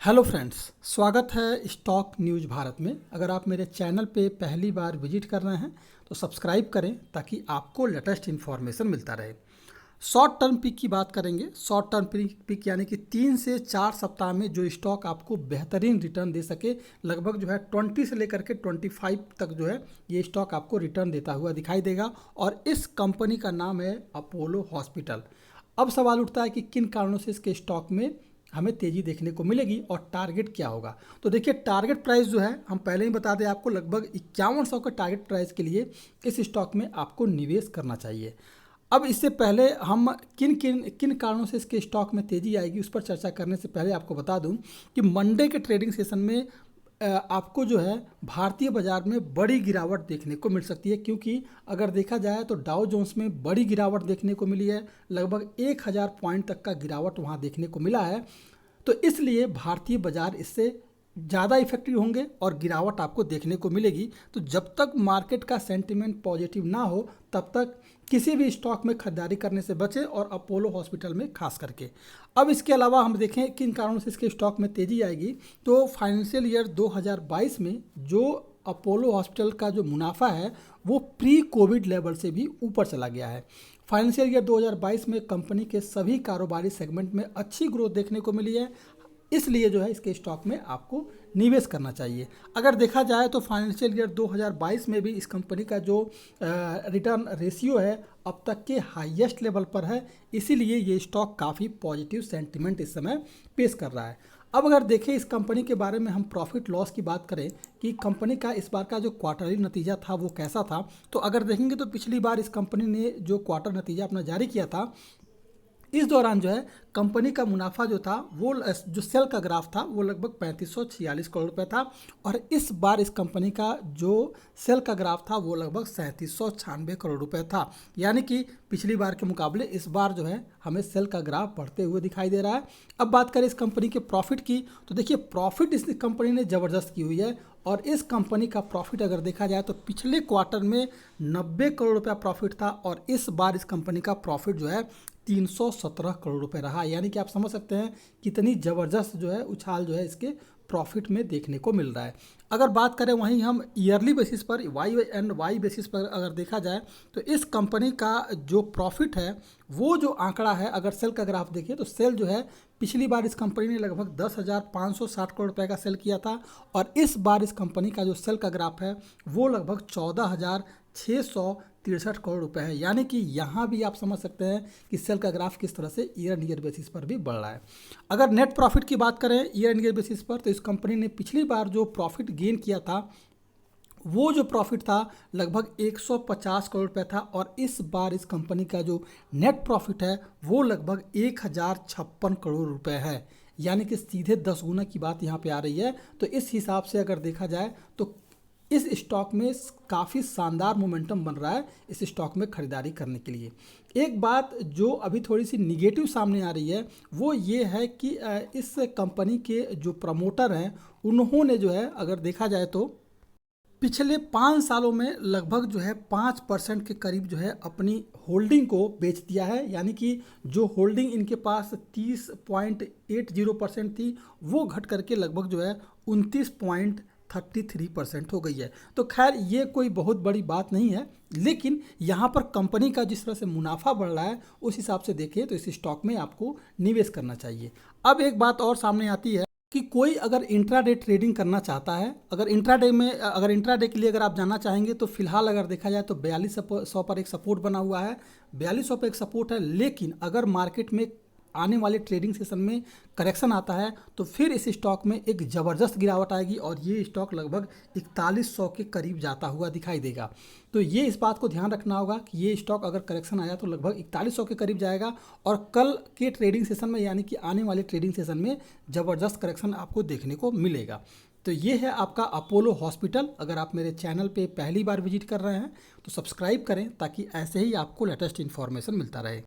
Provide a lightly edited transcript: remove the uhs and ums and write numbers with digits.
Hello friends, स्वागत है stock news Bharat में। अगर आप मेरे चैनल पे पहली बार विजिट कर रहे हैं तो सब्सक्राइब करें ताकि आपको लेटेस्ट इन्फॉर्मेशन मिलता रहे। शॉर्ट टर्म पिक की बात करेंगे। शॉर्ट टर्म पिक यानी कि 3 से 4 सप्ताह में जो स्टॉक आपको बेहतरीन रिटर्न दे सके, लगभग जो है 20 से लेकर के 25 तक जो है ये स्टॉक आपको रिटर्न देता हुआ दिखाई देगा। और इस कंपनी का नाम है अपोलो हॉस्पिटल। अब सवाल उठता है कि किन कारणों से इसके स्टॉक में हमें तेज़ी देखने को मिलेगी और टारगेट क्या होगा। तो देखिए, टारगेट प्राइस जो है हम पहले ही बता दें आपको, लगभग 5100 के टारगेट प्राइस के लिए इस स्टॉक में आपको निवेश करना चाहिए। अब इससे पहले हम किन कारणों से इसके स्टॉक में तेज़ी आएगी उस पर चर्चा करने से पहले आपको बता दूं कि मंडे के ट्रेडिंग सेशन में आपको जो है भारतीय बाजार में बड़ी गिरावट देखने को मिल सकती है, क्योंकि अगर देखा जाए तो डाउ जोन्स में बड़ी गिरावट देखने को मिली है। लगभग 1000 पॉइंट तक का गिरावट वहां देखने को मिला है। तो इसलिए भारतीय बाजार इससे ज़्यादा इफेक्टिव होंगे और गिरावट आपको देखने को मिलेगी। तो जब तक मार्केट का सेंटिमेंट पॉजिटिव ना हो तब तक किसी भी स्टॉक में खरीदारी करने से बचें, और अपोलो हॉस्पिटल में खास करके। अब इसके अलावा हम देखें किन कारणों से इसके स्टॉक में तेज़ी आएगी। तो फाइनेंशियल ईयर 2022 में जो अपोलो हॉस्पिटल का जो मुनाफा है वो प्री कोविड लेवल से भी ऊपर चला गया है। फाइनेंशियल ईयर 2022 में कंपनी के सभी कारोबारी सेगमेंट में अच्छी ग्रोथ देखने को मिली है, इसलिए जो है इसके स्टॉक में आपको निवेश करना चाहिए। अगर देखा जाए तो फाइनेंशियल ईयर 2022 में भी इस कंपनी का जो रिटर्न रेशियो है अब तक के हाईएस्ट लेवल पर है, इसीलिए ये स्टॉक काफ़ी पॉजिटिव सेंटिमेंट इस समय पेश कर रहा है। अब अगर देखें इस कंपनी के बारे में, हम प्रॉफिट लॉस की बात करें कि कंपनी का इस बार का जो क्वार्टरली नतीजा था वो कैसा था, तो अगर देखेंगे तो पिछली बार इस कंपनी ने जो क्वार्टर नतीजा अपना जारी किया था, इस दौरान जो है कंपनी का मुनाफा जो था वो जो सेल का ग्राफ था वो लगभग 3546 करोड़ रुपए था। और इस बार इस कंपनी का जो सेल का ग्राफ था वो लगभग 3796 करोड़ रुपए था। यानी कि पिछली बार के मुकाबले इस बार जो है हमें सेल का ग्राफ बढ़ते हुए दिखाई दे रहा है। अब बात करें इस कंपनी के प्रॉफिट की, तो देखिए प्रॉफिट इस कंपनी ने ज़बरदस्त की हुई है। और इस कंपनी का प्रॉफिट अगर देखा जाए तो पिछले क्वार्टर में 90 करोड़ रुपया प्रॉफिट था, और इस बार इस कंपनी का प्रॉफिट जो है 317 करोड़ रुपए रहा। यानी कि आप समझ सकते हैं कितनी ज़बरदस्त जो है उछाल जो है इसके प्रॉफिट में देखने को मिल रहा है। अगर बात करें वहीं हम ईयरली बेसिस पर, वाई बेसिस पर अगर देखा जाए तो इस कंपनी का जो प्रॉफिट है वो जो आंकड़ा है, अगर सेल का ग्राफ देखिए तो सेल जो है पिछली बार इस कंपनी ने लगभग 10,560 करोड़ रुपए का सेल किया था, और इस बार इस कंपनी का जो सेल का ग्राफ है वो लगभग 14,663 करोड़ रुपए है। यानी कि यहाँ भी आप समझ सकते हैं कि सेल का ग्राफ किस तरह से ईयर एंड ईयर बेसिस पर भी बढ़ रहा है। अगर नेट प्रॉफिट की बात करें ईयर एंड ईयर बेसिस पर, तो इस कंपनी ने पिछली बार जो प्रॉफिट गेन किया था वो जो प्रॉफिट था लगभग 150 करोड़ रुपए था, और इस बार इस कंपनी का जो नेट प्रॉफिट है वो लगभग 1056 करोड़ रुपए है। यानी कि सीधे 10 गुना की बात यहाँ पे आ रही है। तो इस हिसाब से अगर देखा जाए तो इस स्टॉक में काफ़ी शानदार मोमेंटम बन रहा है इस स्टॉक में खरीदारी करने के लिए। एक बात जो अभी थोड़ी सी निगेटिव सामने आ रही है वो ये है कि इस कंपनी के जो प्रमोटर हैं उन्होंने जो है अगर देखा जाए तो पिछले 5 सालों में लगभग जो है 5% के करीब जो है अपनी होल्डिंग को बेच दिया है। यानी कि जो होल्डिंग इनके पास 30.80% थी वो घट करके लगभग जो है 29.33% हो गई है। तो खैर ये कोई बहुत बड़ी बात नहीं है, लेकिन यहाँ पर कंपनी का जिस तरह से मुनाफा बढ़ रहा है उस हिसाब से देखें तो इस स्टॉक में आपको निवेश करना चाहिए। अब एक बात और सामने आती है कि कोई अगर इंट्राडे ट्रेडिंग करना चाहता है, अगर इंट्राडे के लिए अगर आप जानना चाहेंगे तो फिलहाल अगर देखा जाए तो 4200 पर एक सपोर्ट बना हुआ है, 4200 पर एक सपोर्ट है। लेकिन अगर मार्केट में आने वाले ट्रेडिंग सेशन में करेक्शन आता है तो फिर इस स्टॉक में एक ज़बरदस्त गिरावट आएगी, और ये स्टॉक लगभग 4100 के करीब जाता हुआ दिखाई देगा। तो ये इस बात को ध्यान रखना होगा कि ये स्टॉक अगर करेक्शन आया तो लगभग 4100 के करीब जाएगा, और कल के ट्रेडिंग सेशन में यानी कि आने वाले ट्रेडिंग सेशन में ज़बरदस्त करेक्शन आपको देखने को मिलेगा। तो ये है आपका अपोलो हॉस्पिटल। अगर आप मेरे चैनल पे पहली बार विजिट कर रहे हैं तो सब्सक्राइब करें ताकि ऐसे ही आपको लेटेस्ट इन्फॉर्मेशन मिलता रहे।